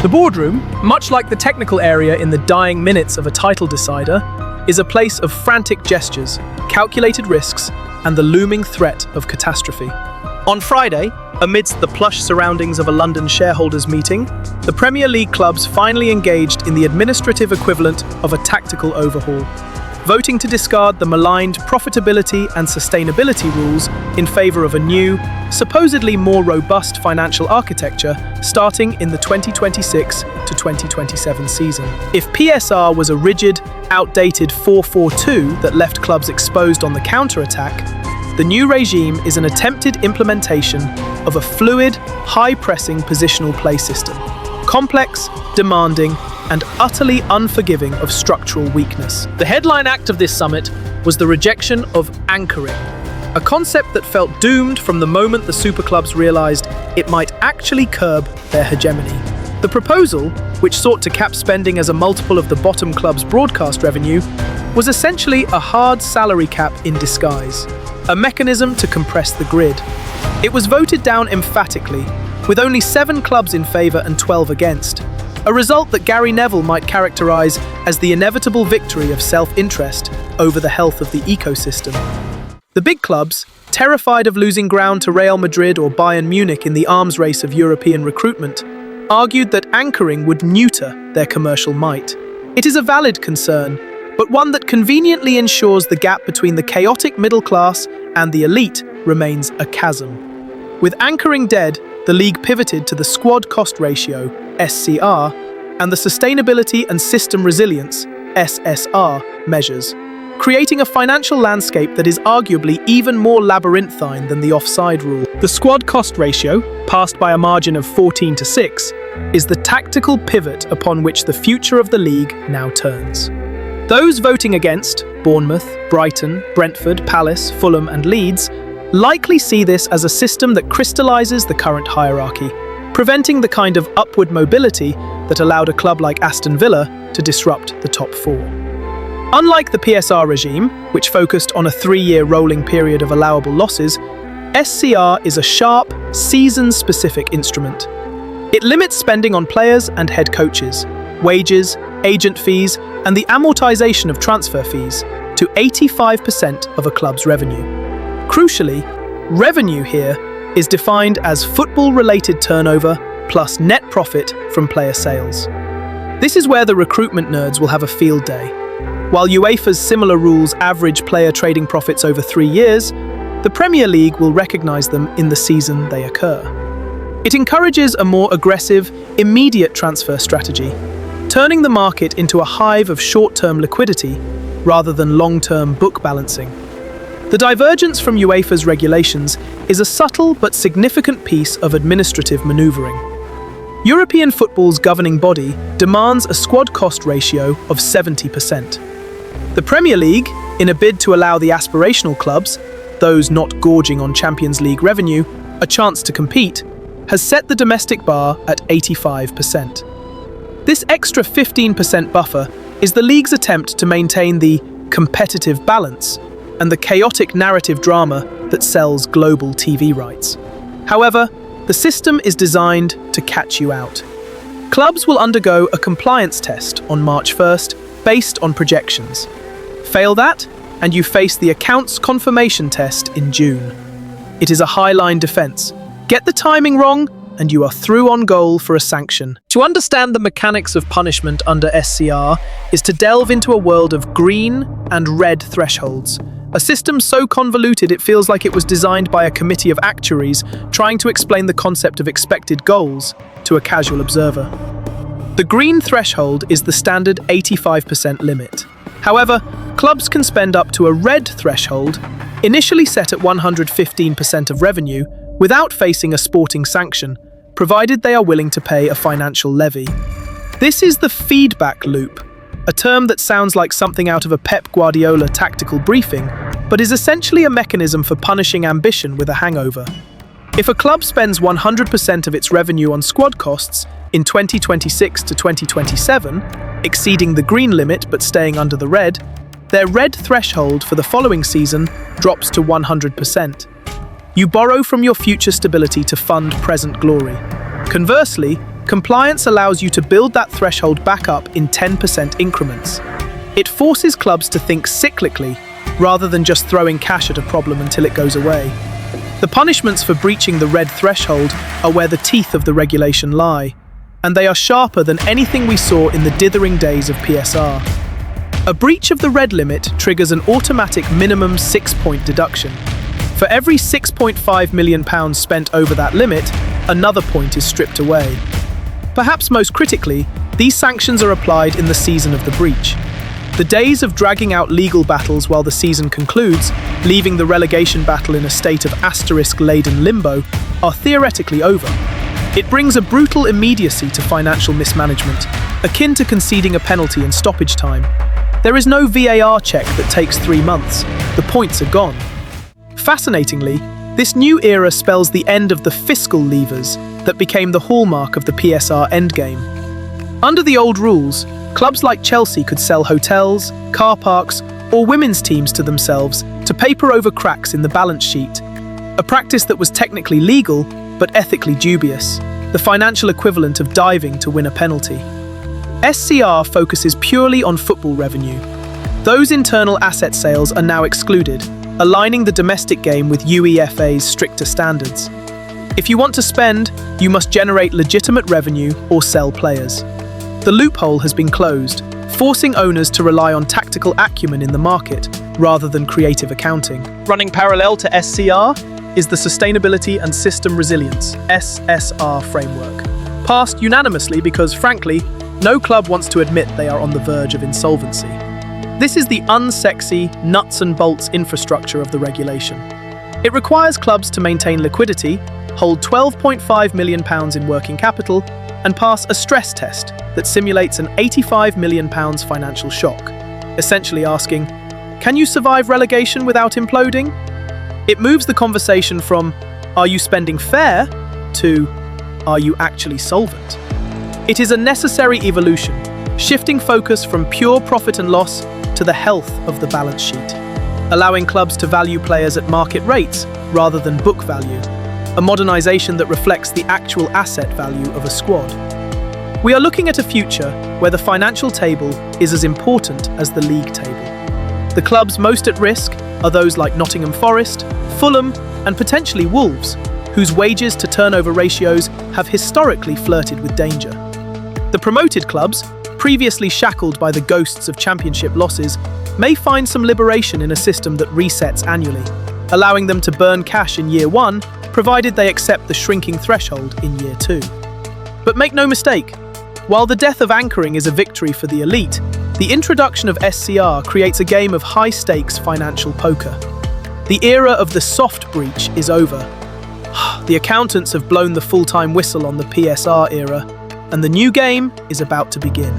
The boardroom, much like the technical area in the dying minutes of a title decider, is a place of frantic gestures, calculated risks, and the looming threat of catastrophe. On Friday, amidst the plush surroundings of a London shareholders' meeting, the Premier League clubs finally engaged in the administrative equivalent of a tactical overhaul, voting to discard the maligned Profitability and Sustainability Rules in favour of a new, supposedly more robust financial architecture starting in the 2026 to 2027 season. If PSR was a rigid, outdated 4-4-2 that left clubs exposed on the counter-attack, the new regime is an attempted implementation of a fluid, high-pressing positional play system, complex, demanding, and utterly unforgiving of structural weakness. The headline act of this summit was the rejection of anchoring, a concept that felt doomed from the moment the superclubs realized it might actually curb their hegemony. The proposal, which sought to cap spending as a multiple of the bottom club's broadcast revenue, was essentially a hard salary cap in disguise, a mechanism to compress the grid. It was voted down emphatically, with only 7 clubs in favour and 12 against, a result that Gary Neville might characterise as the inevitable victory of self-interest over the health of the ecosystem. The big clubs, terrified of losing ground to Real Madrid or Bayern Munich in the arms race of European recruitment, argued that anchoring would neuter their commercial might. It is a valid concern, but one that conveniently ensures the gap between the chaotic middle class and the elite remains a chasm. With anchoring dead, the league pivoted to the squad cost ratio, SCR, and the sustainability and system resilience, SSR, measures, creating a financial landscape that is arguably even more labyrinthine than the offside rule. The squad cost ratio, passed by a margin of 14-6, is the tactical pivot upon which the future of the league now turns. Those voting against, Bournemouth, Brighton, Brentford, Palace, Fulham and Leeds, likely see this as a system that crystallises the current hierarchy, preventing the kind of upward mobility that allowed a club like Aston Villa to disrupt the top 4. Unlike the PSR regime, which focused on a 3-year rolling period of allowable losses, SCR is a sharp, season-specific instrument. It limits spending on players and head coaches, wages, agent fees, and the amortization of transfer fees to 85% of a club's revenue. Crucially, revenue here is defined as football-related turnover plus net profit from player sales. This is where the recruitment nerds will have a field day. While UEFA's similar rules average player trading profits over 3 years, the Premier League will recognise them in the season they occur. It encourages a more aggressive, immediate transfer strategy, turning the market into a hive of short-term liquidity rather than long-term book balancing. The divergence from UEFA's regulations is a subtle but significant piece of administrative manoeuvring. European football's governing body demands a squad cost ratio of 70%. The Premier League, in a bid to allow the aspirational clubs, those not gorging on Champions League revenue, a chance to compete, has set the domestic bar at 85%. This extra 15% buffer is the league's attempt to maintain the competitive balance and the chaotic narrative drama that sells global TV rights. However, the system is designed to catch you out. Clubs will undergo a compliance test on March 1st based on projections. Fail that, and you face the accounts confirmation test in June. It is a high-line defense. Get the timing wrong, and you are through on goal for a sanction. To understand the mechanics of punishment under SCR is to delve into a world of green and red thresholds, a system so convoluted it feels like it was designed by a committee of actuaries trying to explain the concept of expected goals to a casual observer. The green threshold is the standard 85% limit. However, clubs can spend up to a red threshold, initially set at 115% of revenue, without facing a sporting sanction, provided they are willing to pay a financial levy. This is the feedback loop, a term that sounds like something out of a Pep Guardiola tactical briefing, but is essentially a mechanism for punishing ambition with a hangover. If a club spends 100% of its revenue on squad costs in 2026 to 2027, exceeding the green limit but staying under the red, their red threshold for the following season drops to 100%. You borrow from your future stability to fund present glory. Conversely, Compliance allows you to build that threshold back up in 10% increments. It forces clubs to think cyclically rather than just throwing cash at a problem until it goes away. The punishments for breaching the red threshold are where the teeth of the regulation lie, and they are sharper than anything we saw in the dithering days of PSR. A breach of the red limit triggers an automatic minimum 6-point deduction. For every £6.5 million spent over that limit, another point is stripped away. Perhaps most critically, these sanctions are applied in the season of the breach. The days of dragging out legal battles while the season concludes, leaving the relegation battle in a state of asterisk-laden limbo, are theoretically over. It brings a brutal immediacy to financial mismanagement, akin to conceding a penalty in stoppage time. There is no VAR check that takes 3 months. The points are gone. Fascinatingly, this new era spells the end of the fiscal levers that became the hallmark of the PSR endgame. Under the old rules, clubs like Chelsea could sell hotels, car parks, or women's teams to themselves to paper over cracks in the balance sheet, a practice that was technically legal but ethically dubious, the financial equivalent of diving to win a penalty. SCR focuses purely on football revenue. Those internal asset sales are now excluded, aligning the domestic game with UEFA's stricter standards. If you want to spend, you must generate legitimate revenue or sell players. The loophole has been closed, forcing owners to rely on tactical acumen in the market rather than creative accounting. Running parallel to SCR is the Sustainability and System Resilience (SSR) framework, passed unanimously because, frankly, no club wants to admit they are on the verge of insolvency. This is the unsexy, nuts and bolts infrastructure of the regulation. It requires clubs to maintain liquidity, hold £12.5 million in working capital, and pass a stress test that simulates an £85 million financial shock, essentially asking, can you survive relegation without imploding? It moves the conversation from, are you spending fair, to, are you actually solvent? It is a necessary evolution, shifting focus from pure profit and loss to the health of the balance sheet, allowing clubs to value players at market rates rather than book value, a modernization that reflects the actual asset value of a squad. We are looking at a future where the financial table is as important as the league table. The clubs most at risk are those like Nottingham Forest, Fulham, and potentially Wolves, whose wages to turnover ratios have historically flirted with danger. The promoted clubs, previously shackled by the ghosts of championship losses, may find some liberation in a system that resets annually, allowing them to burn cash in year 1, provided they accept the shrinking threshold in year 2. But make no mistake, while the death of anchoring is a victory for the elite, the introduction of SCR creates a game of high-stakes financial poker. The era of the soft breach is over. The accountants have blown the full-time whistle on the PSR era, and the new game is about to begin.